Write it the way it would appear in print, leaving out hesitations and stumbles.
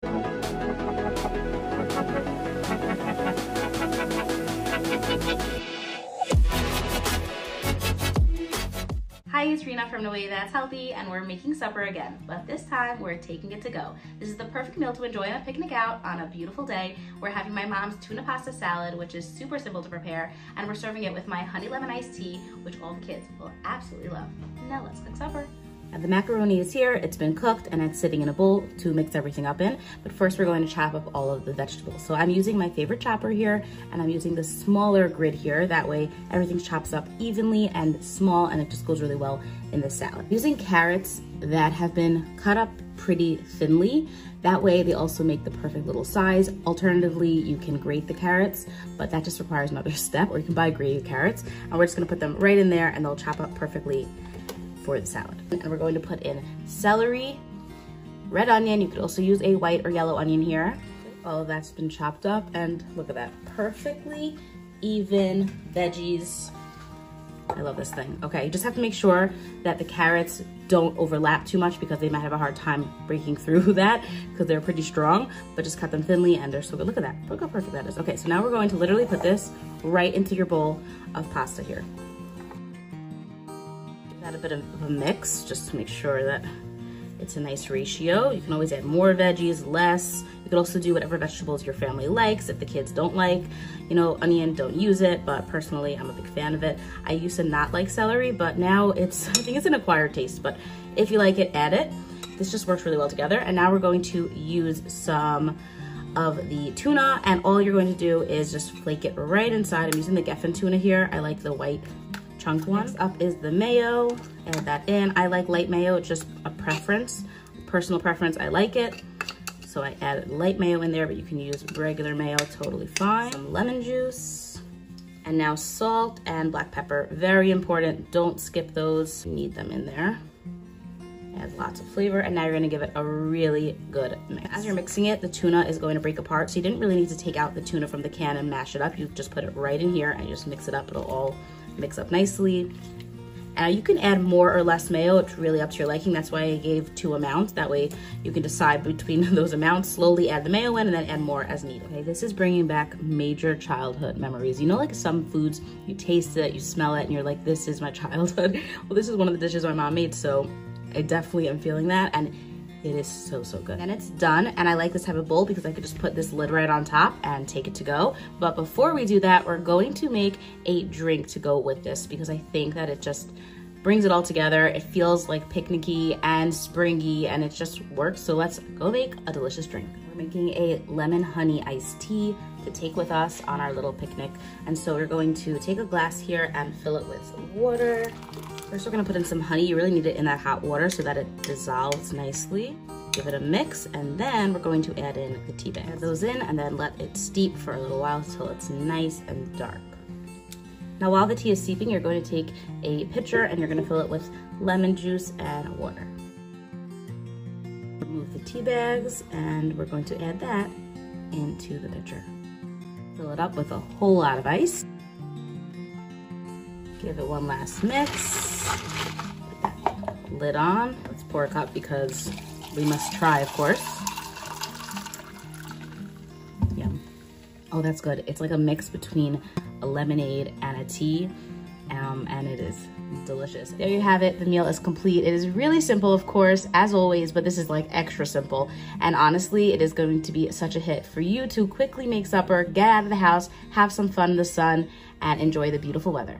Hi, it's Rena from The Way That's Healthy, and we're making supper again, but this time we're taking it to go. This is the perfect meal to enjoy on a picnic out on a beautiful day. We're having my mom's tuna pasta salad, which is super simple to prepare, and we're serving it with my honey lemon iced tea, which all the kids will absolutely love. Now let's cook supper. The macaroni is here, it's been cooked, and it's sitting in a bowl to mix everything up in. But first we're going to chop up all of the vegetables. So I'm using my favorite chopper here, and I'm using the smaller grid here. That way everything chops up evenly and small, and it just goes really well in the salad. Using carrots that have been cut up pretty thinly. That way they also make the perfect little size. Alternatively, you can grate the carrots, but that just requires another step, or you can buy grated carrots. And we're just gonna put them right in there, and they'll chop up perfectly for the salad. And we're going to put in celery, red onion. You could also use a white or yellow onion here. All of that's been chopped up, and look at that, perfectly even veggies. I love this thing. Okay, you just have to make sure that the carrots don't overlap too much, because they might have a hard time breaking through that because they're pretty strong, but just cut them thinly and they're so good. Look at that, look how perfect that is. Okay, so now we're going to literally put this right into your bowl of pasta here. Add a bit of a mix just to make sure that it's a nice ratio. You can always add more veggies, less. You could also do whatever vegetables your family likes. If the kids don't like, you know, onion, don't use it, but personally, I'm a big fan of it. I used to not like celery, but now I think it's an acquired taste, but if you like it, add it. This just works really well together. And now we're going to use some of the tuna, and all you're going to do is just flake it right inside. I'm using the Geffen tuna here. I like the white chunked one. Next up is the mayo. Add that in. I like light mayo, it's just a preference, personal preference. I like it, so I added light mayo in there, but you can use regular mayo, totally fine. Some lemon juice, and now salt and black pepper. Very important, don't skip those. You need them in there. Add lots of flavor, and now you're gonna give it a really good mix. As you're mixing it, the tuna is going to break apart, so you didn't really need to take out the tuna from the can and mash it up. You just put it right in here and you just mix it up. It'll all mix up nicely. You can add more or less mayo. It's really up to your liking. That's why I gave 2 amounts. That way you can decide between those amounts. Slowly add the mayo in and then add more as needed. Okay, this is bringing back major childhood memories. You know, like some foods, you taste it, you smell it, and you're like, this is my childhood. Well, this is one of the dishes my mom made, so I definitely am feeling that, and it is so, so good. And it's done, and I like this type of bowl because I could just put this lid right on top and take it to go. But before we do that, we're going to make a drink to go with this, because I think that it just brings it all together. It feels like picnicky and springy, and it just works. So let's go make a delicious drink. We're making a lemon honey iced tea to take with us on our little picnic. And so we're going to take a glass here and fill it with some water. First, we're gonna put in some honey. You really need it in that hot water so that it dissolves nicely. Give it a mix, and then we're going to add in the tea bags. Add those in and then let it steep for a little while until it's nice and dark. Now, while the tea is steeping, you're going to take a pitcher and you're gonna fill it with lemon juice and water. Remove the tea bags, and we're going to add that into the pitcher. Fill it up with a whole lot of ice. Give it one last mix. Put that lid on. Let's pour a cup because we must try, of course. Yum. Oh, that's good. It's like a mix between a lemonade and a tea, and it is delicious. There you have it. The meal is complete. It is really simple, of course, as always, but this is like extra simple. And honestly, it is going to be such a hit for you to quickly make supper, get out of the house, have some fun in the sun, and enjoy the beautiful weather.